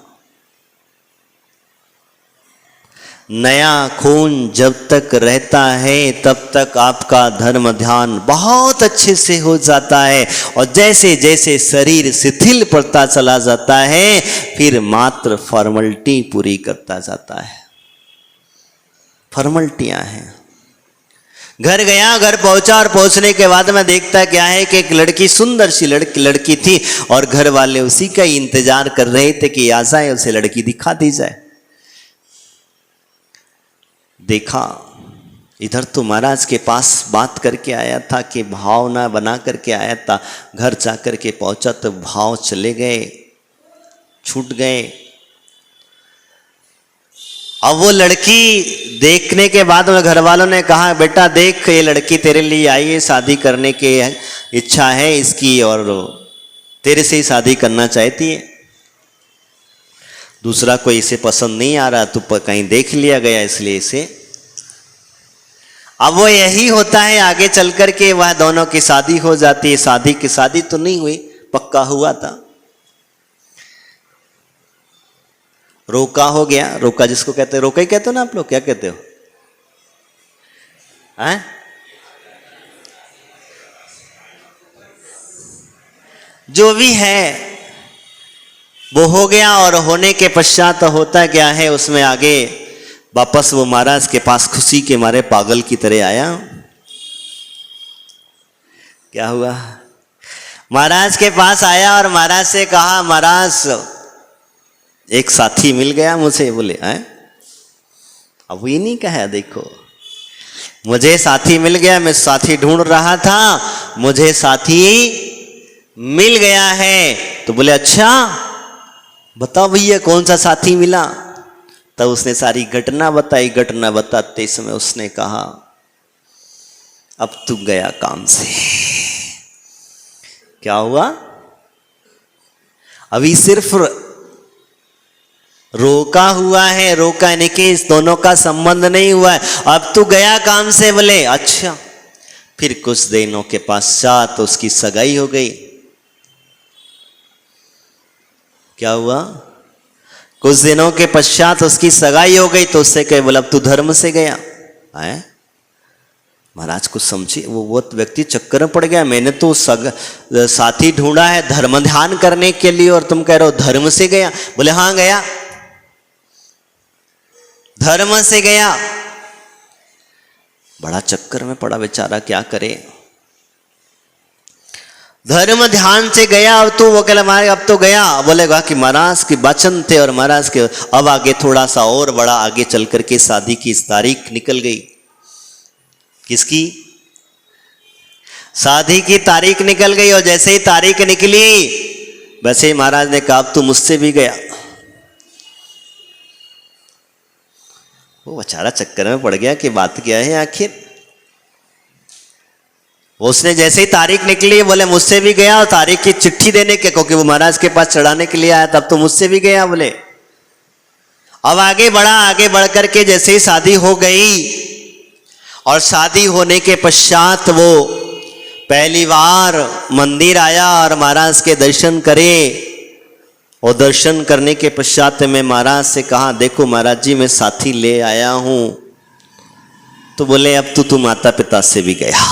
नया खून जब तक रहता है तब तक आपका धर्म ध्यान बहुत अच्छे से हो जाता है, और जैसे जैसे शरीर शिथिल पड़ता चला जाता है, फिर मात्र फॉर्मेलिटी पूरी करता जाता है। फॉर्मेलिटियां हैं। घर गया, घर पहुंचा, और पहुंचने के बाद में देखता क्या है कि एक लड़की, सुंदर सी लड़की थी, और घर वाले उसी का ही इंतजार कर रहे थे कि आ जाए, उसे लड़की दिखा दी जाए। देखा, इधर तो महाराज के पास बात करके आया था कि भावना बना करके आया था। घर जाकर के पहुंचा तो भाव चले गए, छूट गए। अब वो लड़की देखने के बाद में घर वालों ने कहा, बेटा देख, ये लड़की तेरे लिए आई है, शादी करने की इच्छा है इसकी, और तेरे से ही शादी करना चाहती है। दूसरा कोई इसे पसंद नहीं आ रहा, तो कहीं देख लिया गया इसलिए इसे। अब वो यही होता है, आगे चल कर के वह दोनों की शादी हो जाती है। शादी की शादी तो नहीं हुई, पक्का हुआ था, रोका हो गया। रोका जिसको कहते हैं, रोका ही कहते हो ना आप लोग, क्या कहते हो? हैं? जो भी है वो हो गया, और होने के पश्चात होता क्या है, उसमें आगे वापस वो महाराज के पास खुशी के मारे पागल की तरह आया। क्या हुआ? महाराज के पास आया और महाराज से कहा, महाराज एक साथी मिल गया मुझे। बोले हैं? अब वो ये नहीं कहा, देखो मुझे साथी मिल गया, मैं साथी ढूंढ रहा था, मुझे साथी मिल गया है। तो बोले अच्छा बताओ भैया कौन सा साथी मिला? तब उसने सारी घटना बताई। घटना बताते समय उसने कहा, अब तू गया काम से। क्या हुआ? अभी सिर्फ रोका हुआ है, रोका यानी कि इस दोनों का संबंध नहीं हुआ है। अब तू गया काम से, बोले अच्छा। फिर कुछ दिनों के पश्चात उसकी सगाई हो गई। क्या हुआ? कुछ दिनों के पश्चात उसकी सगाई हो गई। तो उससे कहे, बोला अब तू धर्म से गया है। महाराज कुछ समझे, वो व्यक्ति चक्कर में पड़ गया। मैंने तो साथी ढूंढा है धर्म ध्यान करने के लिए और तुम कह रहे हो धर्म से गया। बोले हाँ गया, धर्म से गया। बड़ा चक्कर में पड़ा बेचारा, क्या करे। धर्म ध्यान से गया। अब तो वो कहला महाराज अब तो गया। बोलेगा कि महाराज के वचन थे और महाराज के अब आगे थोड़ा सा और बड़ा आगे चल करके शादी की तारीख निकल गई। किसकी? शादी की तारीख निकल गई। और जैसे ही तारीख निकली वैसे ही महाराज ने कहा अब तू मुझसे भी गया। वो बेचारा चक्कर में पड़ गया कि बात क्या है आखिर। उसने जैसे ही तारीख निकली बोले मुझसे भी गया, और तारीख की चिट्ठी देने के, क्योंकि वो महाराज के पास चढ़ाने के लिए आया, तब तो मुझसे भी गया बोले। अब आगे बढ़ा, आगे बढ़ करके जैसे ही शादी हो गई और शादी होने के पश्चात वो पहली बार मंदिर आया और महाराज के दर्शन करे। और दर्शन करने के पश्चात में महाराज से कहा देखो महाराज जी मैं साथी ले आया हूं। तो बोले अब तू माता पिता से भी गया।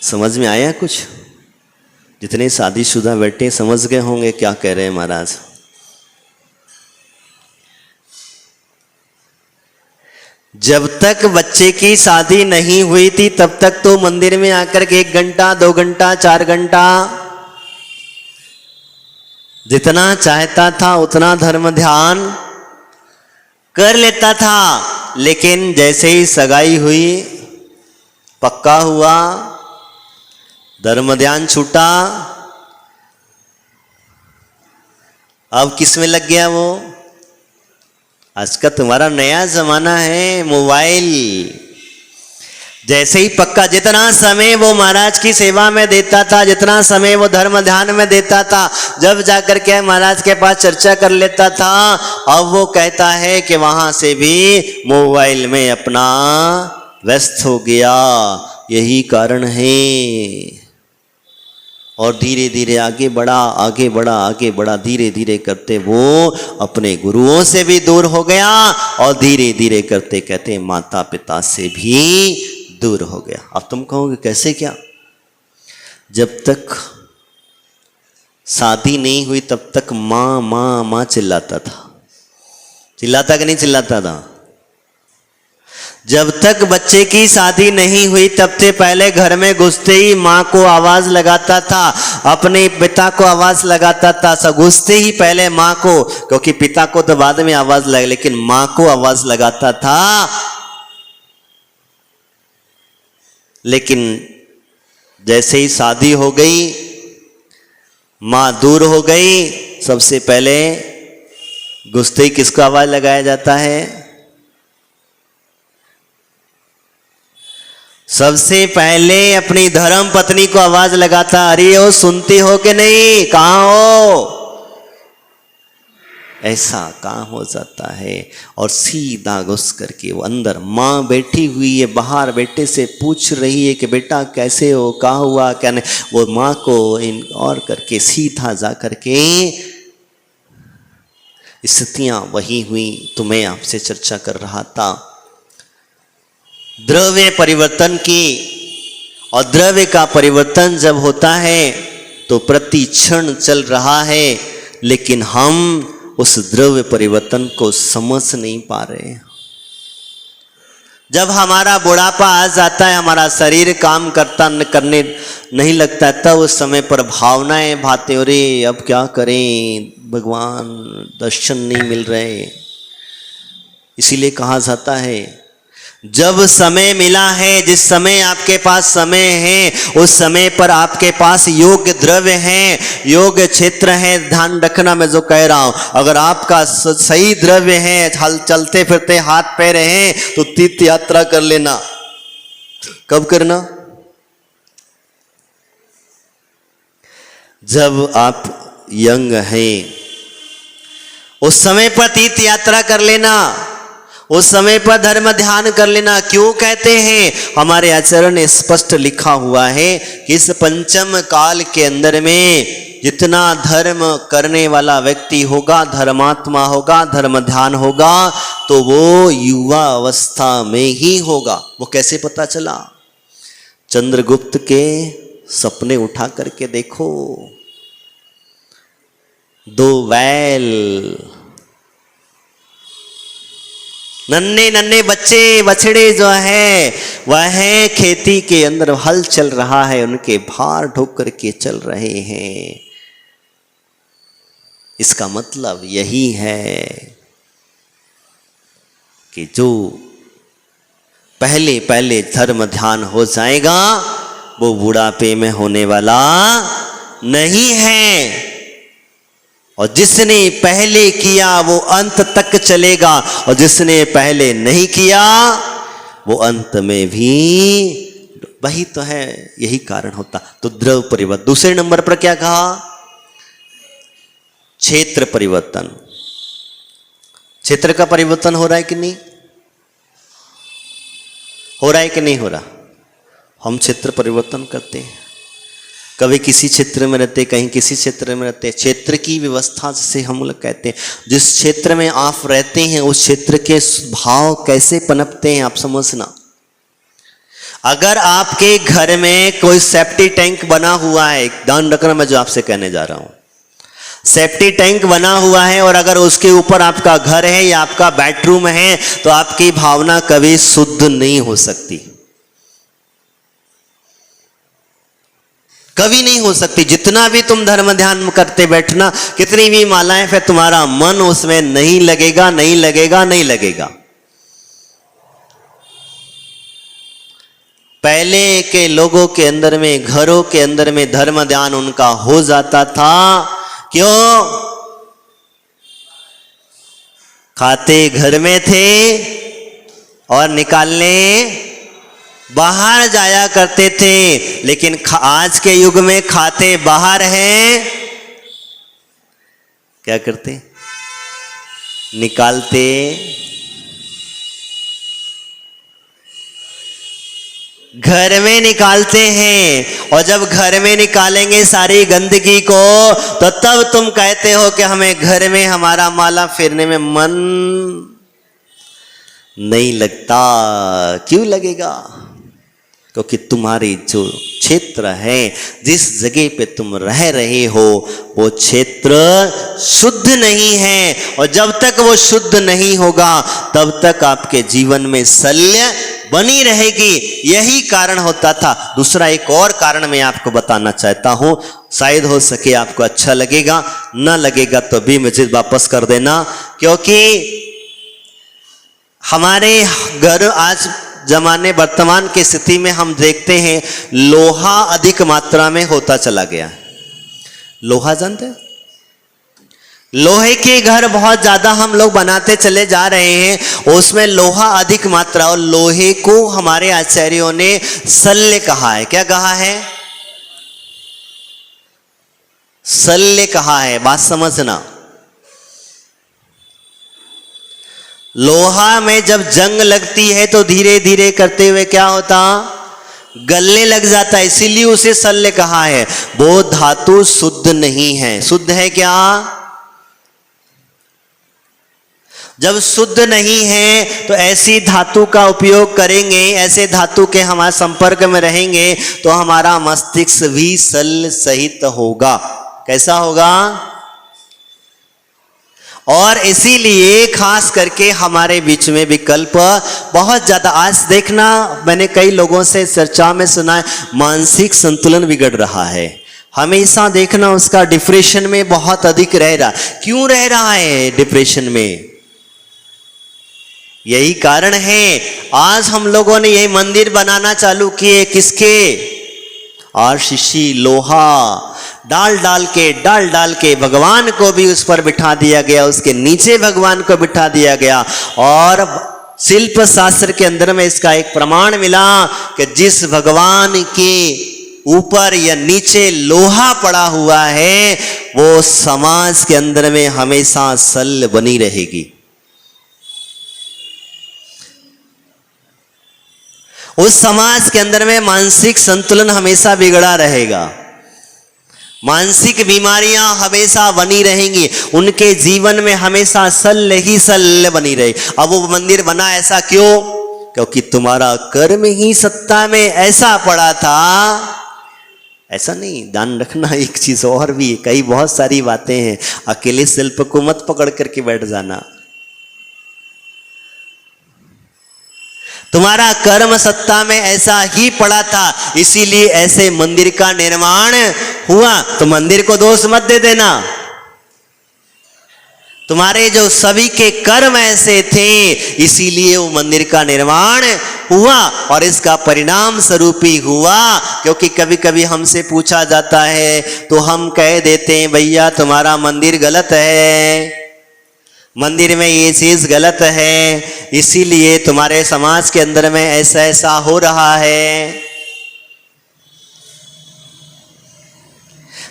समझ में आया कुछ? जितने शादीशुदा बैठे समझ गए होंगे क्या कह रहे हैं महाराज। जब तक बच्चे की शादी नहीं हुई थी तब तक तो मंदिर में आकर के 1 घंटा 2 घंटा 4 घंटा जितना चाहता था उतना धर्म ध्यान कर लेता था। लेकिन जैसे ही सगाई हुई, पक्का हुआ, धर्म ध्यान छूटा, अब किस में लग गया वो? आज का तुम्हारा नया जमाना है, मोबाइल। जैसे ही पक्का, जितना समय वो महाराज की सेवा में देता था, जितना समय वो धर्म ध्यान में देता था, जब जाकर के महाराज के पास चर्चा कर लेता था, अब वो कहता है कि वहां से भी मोबाइल में अपना व्यस्त हो गया। यही कारण है। और धीरे धीरे आगे बढ़ा, आगे बढ़ा, आगे बढ़ा, धीरे धीरे करते वो अपने गुरुओं से भी दूर हो गया और धीरे धीरे करते कहते माता पिता से भी दूर हो गया। अब तुम कहोगे कैसे क्या? जब तक शादी नहीं हुई तब तक माँ माँ माँ चिल्लाता था। चिल्लाता कि नहीं चिल्लाता था? जब तक बच्चे की शादी नहीं हुई तब से पहले घर में घुसते ही माँ को आवाज लगाता था, अपने पिता को आवाज लगाता था। घुसते ही पहले माँ को, क्योंकि पिता को तो बाद में आवाज लगा, लेकिन माँ को आवाज लगाता था। लेकिन जैसे ही शादी हो गई, माँ दूर हो गई, सबसे पहले घुसते ही किसको आवाज लगाया जाता है? सबसे पहले अपनी धर्म पत्नी को आवाज लगाता, अरे ओ सुनती हो कि नहीं, कहाँ हो? ऐसा कहाँ हो जाता है। और सीधा घुस करके वो अंदर, माँ बैठी हुई है बाहर, बेटे से पूछ रही है कि बेटा कैसे हो, कहाँ हुआ क्या नहीं। वो माँ को इन और करके सीधा जा करके स्थितियां वही हुई तो मैं आपसे चर्चा कर रहा था द्रव्य परिवर्तन की। और द्रव्य का परिवर्तन जब होता है तो प्रति क्षण चल रहा है, लेकिन हम उस द्रव्य परिवर्तन को समझ नहीं पा रहे। जब हमारा बुढ़ापा आ जाता है, हमारा शरीर काम करने नहीं लगता, तब उस समय पर भावनाएं भाते, अरे अब क्या करें, भगवान दर्शन नहीं मिल रहे। इसीलिए कहा जाता है जब समय मिला है, जिस समय आपके पास समय है, उस समय पर आपके पास योग्य द्रव्य है, योग्य क्षेत्र है। ध्यान रखना मैं जो कह रहा हूं, अगर आपका सही द्रव्य है, चलते फिरते हाथ पैर हैं, तो तीर्थ यात्रा कर लेना। कब करना? जब आप यंग हैं, उस समय पर तीर्थ यात्रा कर लेना, उस समय पर धर्म ध्यान कर लेना। क्यों कहते हैं? हमारे आचरण ने स्पष्ट लिखा हुआ है कि इस पंचम काल के अंदर में जितना धर्म करने वाला व्यक्ति होगा, धर्मात्मा होगा, धर्म ध्यान होगा, तो वो युवा अवस्था में ही होगा। वो कैसे पता चला? चंद्रगुप्त के सपने उठा करके देखो। 2 बैल, नन्हे नन्हे बच्चे बछड़े जो है वह खेती के अंदर हल चल रहा है, उनके भार ढोक करके चल रहे हैं। इसका मतलब यही है कि जो पहले पहले धर्म ध्यान हो जाएगा वो बुढ़ापे में होने वाला नहीं है, और जिसने पहले किया वो अंत तक चलेगा, और जिसने पहले नहीं किया वो अंत में भी, वही तो है, यही कारण होता। तो द्रव परिवर्तन। दूसरे नंबर पर क्या कहा? क्षेत्र परिवर्तन। क्षेत्र का परिवर्तन हो रहा है कि नहीं? हो रहा है कि नहीं हो रहा? हम क्षेत्र परिवर्तन करते हैं, कभी किसी क्षेत्र में रहते, कहीं किसी क्षेत्र में रहते। क्षेत्र की व्यवस्था से हम लोग कहते हैं, जिस क्षेत्र में आप रहते हैं उस क्षेत्र के भाव कैसे पनपते हैं आप समझना। अगर आपके घर में कोई सेफ्टी टैंक बना हुआ है, ध्यान रखना मैं जो आपसे कहने जा रहा हूं, सेफ्टी टैंक बना हुआ है और अगर उसके ऊपर आपका घर है या आपका बेडरूम है तो आपकी भावना कभी शुद्ध नहीं हो सकती, कभी नहीं हो सकती। जितना भी तुम धर्म ध्यान करते बैठना, कितनी भी मालाएं, फिर तुम्हारा मन उसमें नहीं लगेगा, नहीं लगेगा, नहीं लगेगा। पहले के लोगों के अंदर में, घरों के अंदर में धर्म ध्यान उनका हो जाता था। क्यों? खाते घर में थे और निकालने बाहर जाया करते थे। लेकिन आज के युग में खाते बाहर हैं, क्या करते? निकालते घर में निकालते हैं। और जब घर में निकालेंगे सारी गंदगी को, तो तब तुम कहते हो कि हमें घर में हमारा माला फेरने में मन नहीं लगता। क्यों लगेगा? क्योंकि तुम्हारी जो क्षेत्र है, जिस जगह पे तुम रह रहे हो, वो क्षेत्र शुद्ध नहीं है। और जब तक वो शुद्ध नहीं होगा तब तक आपके जीवन में शल्य बनी रहेगी। यही कारण होता था। दूसरा एक और कारण मैं आपको बताना चाहता हूं, शायद हो सके आपको अच्छा लगेगा, ना लगेगा तो भी मुझे वापस कर देना। क्योंकि हमारे घर आज जमाने वर्तमान की स्थिति में हम देखते हैं लोहा अधिक मात्रा में होता चला गया। लोहा जानते हैं? लोहे के घर बहुत ज्यादा हम लोग बनाते चले जा रहे हैं, उसमें लोहा अधिक मात्रा। और लोहे को हमारे आचार्यों ने शल्य कहा है। क्या कहा है? शल्य कहा है। बात समझना, लोहा में जब जंग लगती है तो धीरे धीरे करते हुए क्या होता? गलने लग जाता है, इसीलिए उसे शल्य कहा है। वो धातु शुद्ध नहीं है। शुद्ध है क्या? जब शुद्ध नहीं है तो ऐसी धातु का उपयोग करेंगे, ऐसे धातु के हमारे संपर्क में रहेंगे तो हमारा मस्तिष्क भी शल्य सहित होगा। कैसा होगा? और इसीलिए खास करके हमारे बीच में विकल्प बहुत ज्यादा। आज देखना, मैंने कई लोगों से चर्चा में सुना है, मानसिक संतुलन बिगड़ रहा है। हमेशा देखना उसका डिप्रेशन में बहुत अधिक रह रहा। क्यों रह रहा है डिप्रेशन में? यही कारण है। आज हम लोगों ने यही मंदिर बनाना चालू किए, किसके? आरसीसी लोहा डाल डाल के भगवान को भी उस पर बिठा दिया गया, उसके नीचे भगवान को बिठा दिया गया। और शिल्प शास्त्र के अंदर में इसका एक प्रमाण मिला कि जिस भगवान के ऊपर या नीचे लोहा पड़ा हुआ है वो समाज के अंदर में हमेशा सल बनी रहेगी। उस समाज के अंदर में मानसिक संतुलन हमेशा बिगड़ा रहेगा, मानसिक बीमारियां हमेशा बनी रहेंगी, उनके जीवन में हमेशा सल ही सल बनी रहे। अब वो मंदिर बना ऐसा क्यों? क्योंकि तुम्हारा कर्म ही सत्ता में ऐसा पड़ा था। ऐसा नहीं, ध्यान रखना एक चीज और भी, कई बहुत सारी बातें हैं, अकेले शिल्प को मत पकड़ करके बैठ जाना। तुम्हारा कर्म सत्ता में ऐसा ही पड़ा था, इसीलिए ऐसे मंदिर का निर्माण हुआ। तो मंदिर को दोष मत दे देना, तुम्हारे जो सभी के कर्म ऐसे थे इसीलिए वो मंदिर का निर्माण हुआ और इसका परिणाम स्वरूप ही हुआ। क्योंकि कभी कभी हमसे पूछा जाता है तो हम कह देते हैं भैया तुम्हारा मंदिर गलत है, मंदिर में ये चीज गलत है, इसीलिए तुम्हारे समाज के अंदर में ऐसा ऐसा हो रहा है।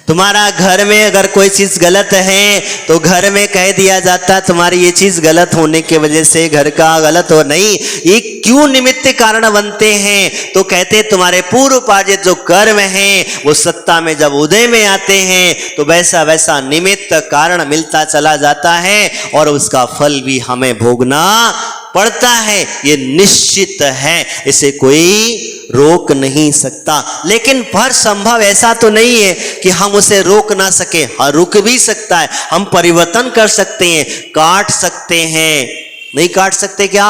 तुम्हारा घर में अगर कोई चीज गलत है तो घर में कह दिया जाता तुम्हारी ये चीज गलत होने की वजह से घर का गलत हो। नहीं, ये क्यों निमित्त कारण बनते हैं? तो कहते तुम्हारे पूर्व पार्जित जो कर्म हैं वो सत्ता में जब उदय में आते हैं तो वैसा वैसा निमित्त कारण मिलता चला जाता है और उसका फल भी हमें भोगना पड़ता है, ये निश्चित है, इसे कोई रोक नहीं सकता। लेकिन पर संभव ऐसा तो नहीं है कि हम उसे रोक ना सके। हाँ, रुक भी सकता है, हम परिवर्तन कर सकते हैं, काट सकते हैं। नहीं काट सकते क्या?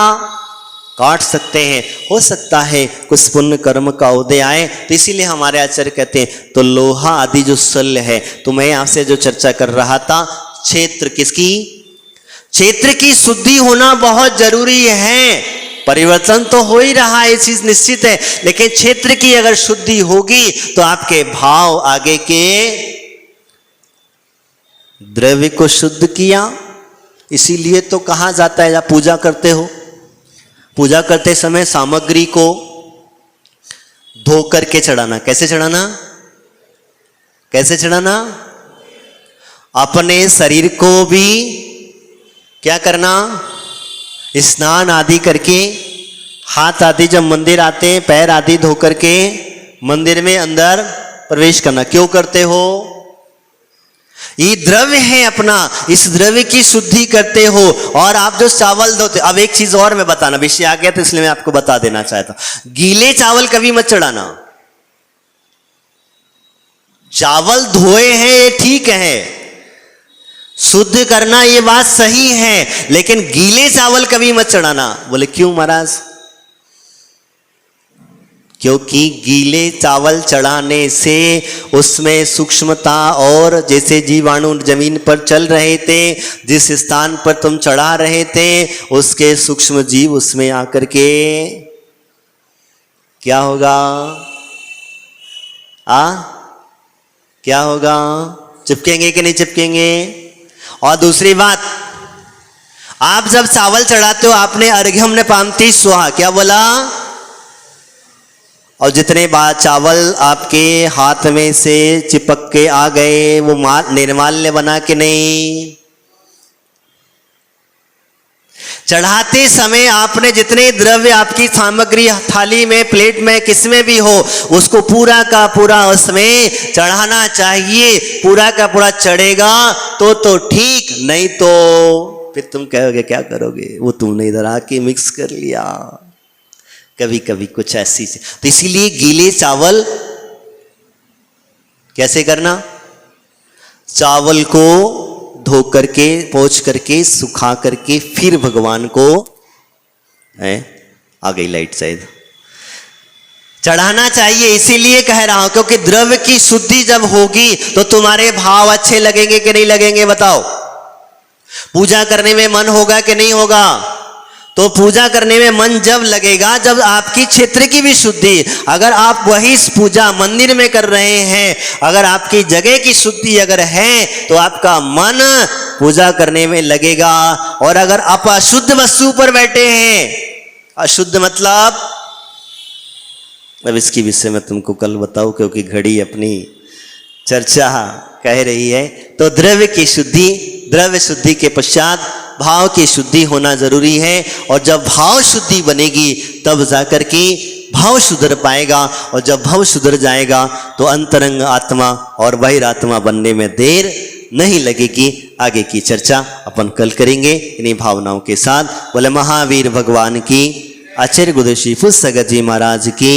काट सकते हैं। हो सकता है कुछ पुण्य कर्म का उदय आए, तो इसीलिए हमारे आचार्य कहते हैं तो लोहा आदि जो शल्य है, तो मैं आपसे जो चर्चा कर रहा था, क्षेत्र किसकी, क्षेत्र की शुद्धि होना बहुत जरूरी है। परिवर्तन तो हो ही रहा है, ये चीज निश्चित है, लेकिन क्षेत्र की अगर शुद्धि होगी तो आपके भाव आगे के द्रव्य को शुद्ध किया। इसीलिए तो कहा जाता है जब पूजा करते हो, पूजा करते समय सामग्री को धो करके चढ़ाना। कैसे चढ़ाना? कैसे चढ़ाना? अपने शरीर को भी क्या करना, स्नान आदि करके, हाथ आदि जब मंदिर आते हैं पैर आदि धो करके मंदिर में अंदर प्रवेश करना। क्यों करते हो? ये द्रव्य है अपना, इस द्रव्य की शुद्धि करते हो। और आप जो चावल धोते, अब एक चीज और मैं बताना, विषय आ गया तो इसलिए मैं आपको बता देना चाहता हूं, गीले चावल कभी मत चढ़ाना। चावल धोए हैं ये ठीक है, शुद्ध करना ये बात सही है, लेकिन गीले चावल कभी मत चढ़ाना। बोले क्यों महाराज? क्योंकि गीले चावल चढ़ाने से उसमें सूक्ष्मता और जैसे जीवाणु जमीन पर चल रहे थे, जिस स्थान पर तुम चढ़ा रहे थे उसके सूक्ष्म जीव उसमें आकर के क्या होगा? क्या होगा? चिपकेंगे कि नहीं चिपकेंगे? और दूसरी बात, आप जब चावल चढ़ाते हो आपने अर्घ्यम ने पामती स्वाहा क्या बोला? और जितने बार चावल आपके हाथ में से चिपक के आ गए वो निर्माल्य बना के नहीं। चढ़ाते समय आपने जितने द्रव्य आपकी सामग्री थाली में, प्लेट में, किसमें भी हो, उसको पूरा का पूरा उसमें चढ़ाना चाहिए। पूरा का पूरा चढ़ेगा तो ठीक, नहीं तो फिर तुम कहोगे क्या करोगे, वो तुमने इधर आके मिक्स कर लिया। कभी कभी कुछ ऐसी, तो इसीलिए गीले चावल कैसे करना? चावल को धो करके, पोंछ करके, सुखा करके फिर भगवान को आ गई लाइट शायद चढ़ाना चाहिए। इसीलिए कह रहा हूं क्योंकि द्रव्य की शुद्धि जब होगी तो तुम्हारे भाव अच्छे लगेंगे कि नहीं लगेंगे बताओ? पूजा करने में मन होगा कि नहीं होगा? तो पूजा करने में मन जब लगेगा जब आपकी क्षेत्र की भी शुद्धि, अगर आप वही पूजा मंदिर में कर रहे हैं, अगर आपकी जगह की शुद्धि अगर है तो आपका मन पूजा करने में लगेगा। और अगर आप अशुद्ध वस्तु पर बैठे हैं, अशुद्ध मतलब, अब इसकी विषय में तुमको कल बताऊं क्योंकि घड़ी अपनी चर्चा कह रही है। तो द्रव्य शुद्धि के पश्चात भाव की शुद्धि होना जरूरी है, और जब भाव शुद्धि बनेगी तब जाकर के भाव सुधर पाएगा, और जब भाव सुधर जाएगा तो अंतरंग आत्मा और बहिरात्मा बनने में देर नहीं लगेगी। आगे की चर्चा अपन कल करेंगे इन्हीं भावनाओं के साथ। बोले महावीर भगवान की, आचार्य गुरुदेव श्री फुस्सगत जी महाराज की।